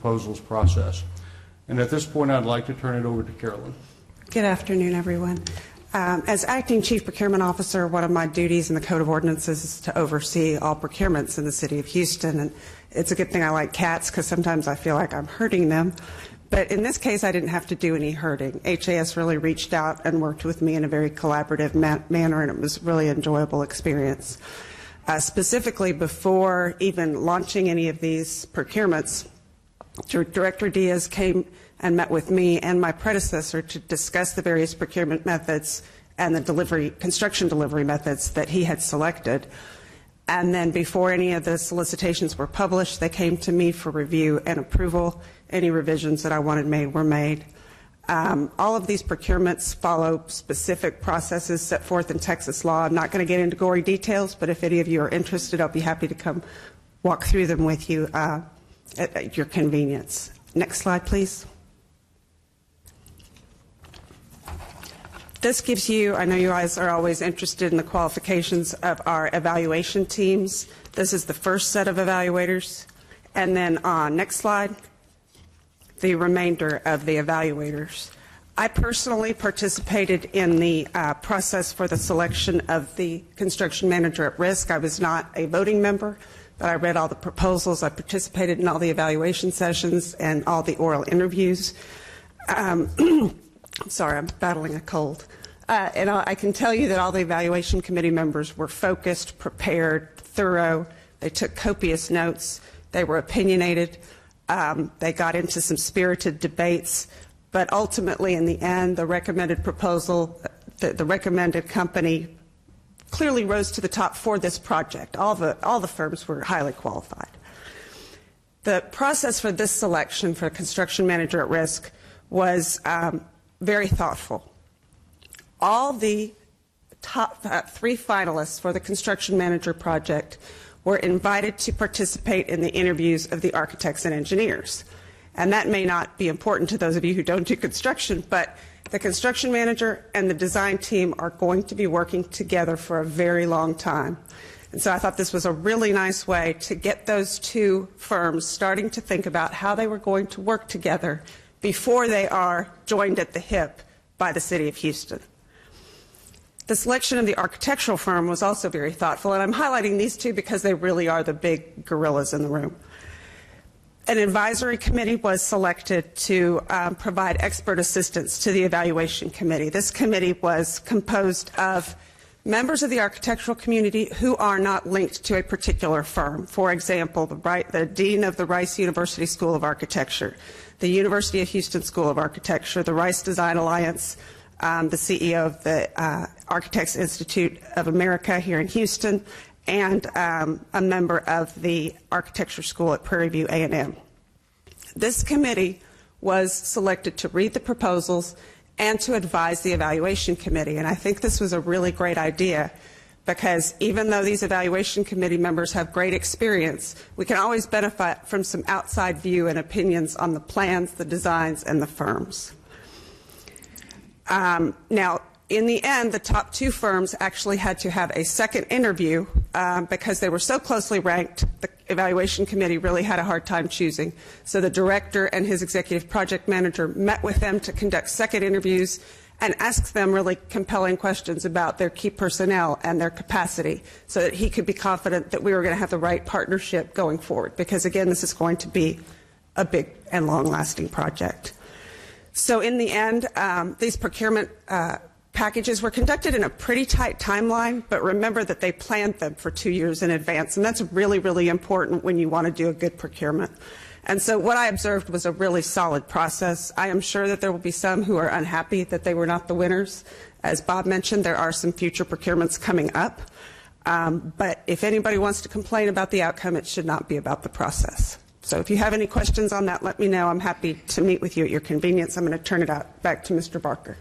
proposals process. And at this point, I'd like to turn it over to Carolyn. Good afternoon, everyone. As Acting Chief Procurement Officer, one of my duties in the Code of Ordinances is to oversee all procurements in the City of Houston. And it's a good thing I like cats because sometimes I feel like I'm hurting them. But in this case, I didn't have to do any hurting. HAS really reached out and worked with me in a very collaborative manner, and it was a really enjoyable experience. Specifically, before even launching any of these procurements, Director Diaz came and met with me and my predecessor to discuss the various procurement methods and the construction delivery methods that he had selected. And then before any of the solicitations were published, they came to me for review and approval. Any revisions that I wanted made were made. All of these procurements follow specific processes set forth in Texas law. I'm not going to get into gory details, but if any of you are interested, I'll be happy to come walk through them with you at your convenience. Next slide, please. This gives you, I know you guys are always interested in the qualifications of our evaluation teams. This is the first set of evaluators. And then next slide, the remainder of the evaluators. I personally participated in the process for the selection of the construction manager at risk. I was not a voting member, but I read all the proposals. I participated in all the evaluation sessions and all the oral interviews. Sorry, I'm battling a cold. And I can tell you that all the evaluation committee members were focused, prepared, thorough. They took copious notes. They were opinionated. They got into some spirited debates. But ultimately, in the end, the recommended proposal, the recommended company clearly rose to the top for this project. All the firms were highly qualified. The process for this selection for a construction manager at risk was very thoughtful. All the top 3 finalists for the construction manager project were invited to participate in the interviews of the architects and engineers. And that may not be important to those of you who don't do construction, but the construction manager and the design team are going to be working together for a very long time. And so I thought this was a really nice way to get those 2 firms starting to think about how they were going to work together before they are joined at the hip by the City of Houston. The selection of the architectural firm was also very thoughtful, and I'm highlighting these 2 because they really are the big gorillas in the room. An advisory committee was selected to provide expert assistance to the evaluation committee. This committee was composed of members of the architectural community who are not linked to a particular firm. For example, the dean of the Rice University School of Architecture, the University of Houston School of Architecture, the Rice Design Alliance, the CEO of the Architects Institute of America here in Houston, and a member of the Architecture School at Prairie View A&M. This committee was selected to read the proposals and to advise the evaluation committee. And I think this was a really great idea because even though these evaluation committee members have great experience, we can always benefit from some outside view and opinions on the plans, the designs, and the firms. Now, in the end, the top 2 firms actually had to have a second interview because they were so closely ranked, the evaluation committee really had a hard time choosing. So the director and his executive project manager met with them to conduct second interviews and asked them really compelling questions about their key personnel and their capacity so that he could be confident that we were going to have the right partnership going forward because, again, this is going to be a big and long-lasting project. So in the end, these procurement packages were conducted in a pretty tight timeline, but remember that they planned them for 2 years in advance, and that's really, really important when you want to do a good procurement. And so what I observed was a really solid process. I am sure that there will be some who are unhappy that they were not the winners. As Bob mentioned, there are some future procurements coming up. But if anybody wants to complain about the outcome, it should not be about the process. So if you have any questions on that, let me know. I'm happy to meet with you at your convenience. I'm going to turn it back to Mr. Barker.